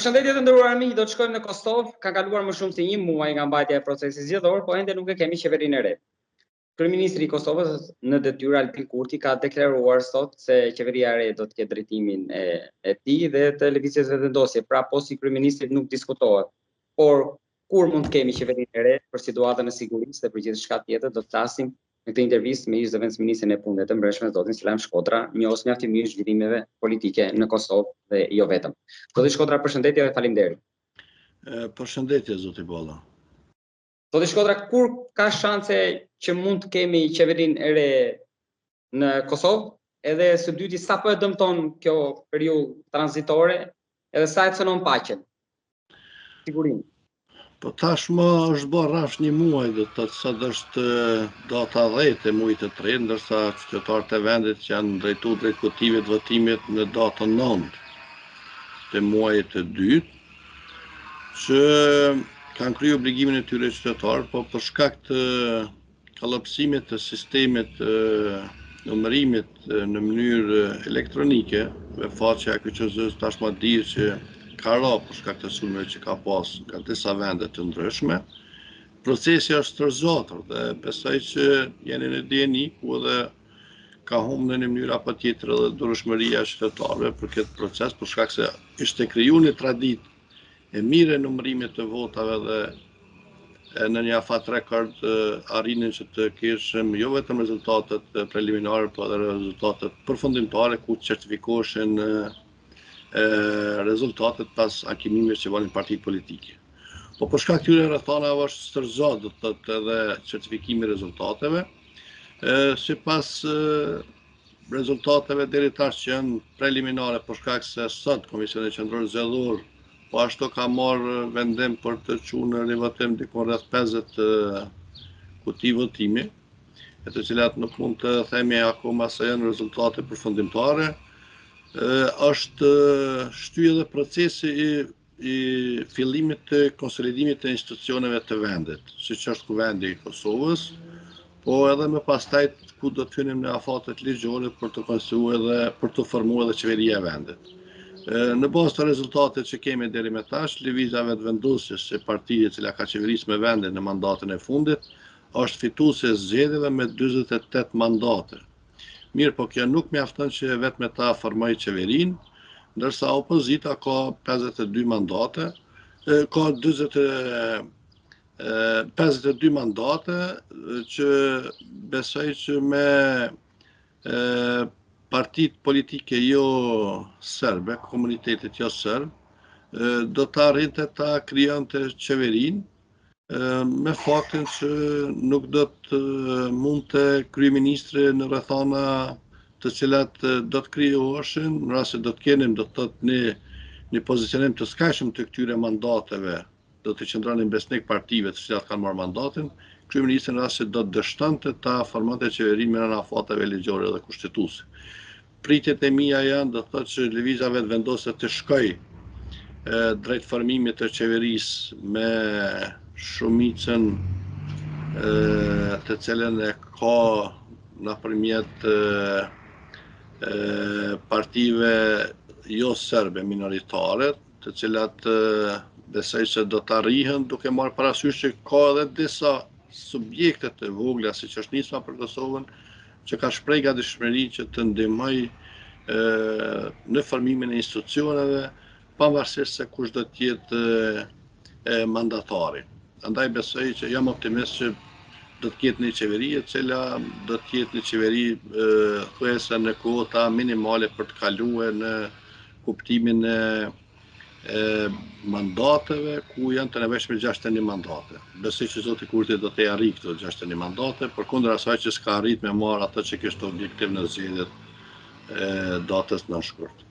Përshëndetje të nderuar miq, do të shkojmë në Kosovë. Ka kaluar më shumë se 1 muaj nga mbajtja e procesit zgjedhor, po ende nuk e kemi qeverinë e re. Kryeministri i Kosovës në detyrë Albin Kurti ka deklaruar sot se qeveria e re do të ketë drejtimin e tij dhe të lëvizjes vendosje. Pra, posti i kryeministrit nuk diskutohet. Por kur mund të kemi qeverinë e re për situatën e sigurisë dhe për gjithçka tjetër, do të flasim në këtë intervistë me ish-zëvendësministrin e punëve të mbrëmshme, zotin Selam Shkodra, njohës mjaft i mirë zhvillimeve politike në Kosovë dhe jo vetëm. Zoti Shkodra, përshëndetje dhe faleminderit. Përshëndetje, zoti Bolla. Zoti Shkodra, kur ka shanse që mund të kemi qeverinë e re në Kosovë? Edhe së dyti, sa po e dëmton kjo periudhë tranzitore, edhe sa e cënon paqen? Sigurinë. Po tashmë është bërë rrafsh 1 muaj, do të thotë sot është data 10 e muajit të tretë, ndërsa qytetarët e vendit janë drejtuar drejt kutimit të votimit në datën 9 të muajit të dytë, që kanë kryer obligimin e tyre qytetarë, po për shkak të kallëpsimit të sistemit numërimit në mënyrë elektronike, me faqja e QQZ-s tashmë dihet që ka ra për shkak të sulmeve që ka pas nga disa vende të ndryshme. Procesi është tërzotur dhe besoj që jeni në dieni ku edhe ka humbur në mënyrë apo tjetër edhe durueshmëria e qytetarëve për këtë proces, për shkak se ishte krijuar një traditë e mirë e numërimit të votave dhe në një afat rekord arrinin që të kishim jo vetëm rezultatet preliminare, por edhe rezultatet përfundimtare ku certifikoheshin rezultatet pas ankimimeve që bënin partitë politike. Po për shkak këtyre rrethanave është stërzuar do të thotë edhe certifikimi i rezultateve. Sipas rezultateve deri tash që janë preliminare, për shkak se sot Komisioni Qendror Zgjedhor po ashtu ka marrë vendim për të çuar në rivotim diku rreth 50 kuti votimi, e të cilat nuk mund të themi akoma se janë rezultate përfundimtare. Është shtyr edhe procesi i fillimit të konsolidimit të institucioneve të vendit, siç është Kuvendi i Kosovës, po edhe më pastaj ku do të hynim në afatet ligjore për të konstituuar dhe për të formuar edhe qeveria e vendit. Në bazë të rezultatet që kemi deri më tash, lëvizja vendosjes së partisë e cila ka qeverisë me vendin në mandatën e fundit, është fituese e zgjedhjeve me 48 mandate. Mirë, po kjo nuk mjafton që vetëm ta formoj qeverinë, ndërsa opozita ka 52 mandate, ka 52 mandate që besoj që me partitë politike jo serbe, komunitetit jo serb, do të arrinte ta krijonte qeverinë, me faktin që nuk do të mund të kryeministri në rrethana të cilat do të krijoheshin, në rast se do të kenim do të thotë një pozicionim të skajshëm të këtyre mandateve, do të qëndronin besnik partive të cilat kanë marrë mandatin, kryeministri në rast se do të dështonte ta formonte qeverinë me anë afateve ligjore dhe kushtetuese. Pritjet e mia janë do të thotë që lëvizja vendosë të shkojë drejt formimit të qeverisë me shumicën të cilën e ka nëpërmjet partive jo serbe minoritare, të cilat besoj se do të arrihen duke marrë parasysh që ka edhe disa subjekte të vogla, siç është Nisma për Kosovën, që ka shprehë gatishmëri që të ndihmojë në formimin e institucioneve, pavarësisht se kush do të jetë mandatari. Andaj besoj që jam optimist që do të ketë një qeveri e cila do të jetë një qeveri thuajse në kuota minimale për të kaluar në kuptimin e mandateve ku janë të nevojshme 61 mandate. Besoj që zoti Kurti do të arrijë këto 61 mandate, përkundër asaj që s'ka arrit me marrë ato që kishte objektiv në zgjedhjet datës 9 shkurt.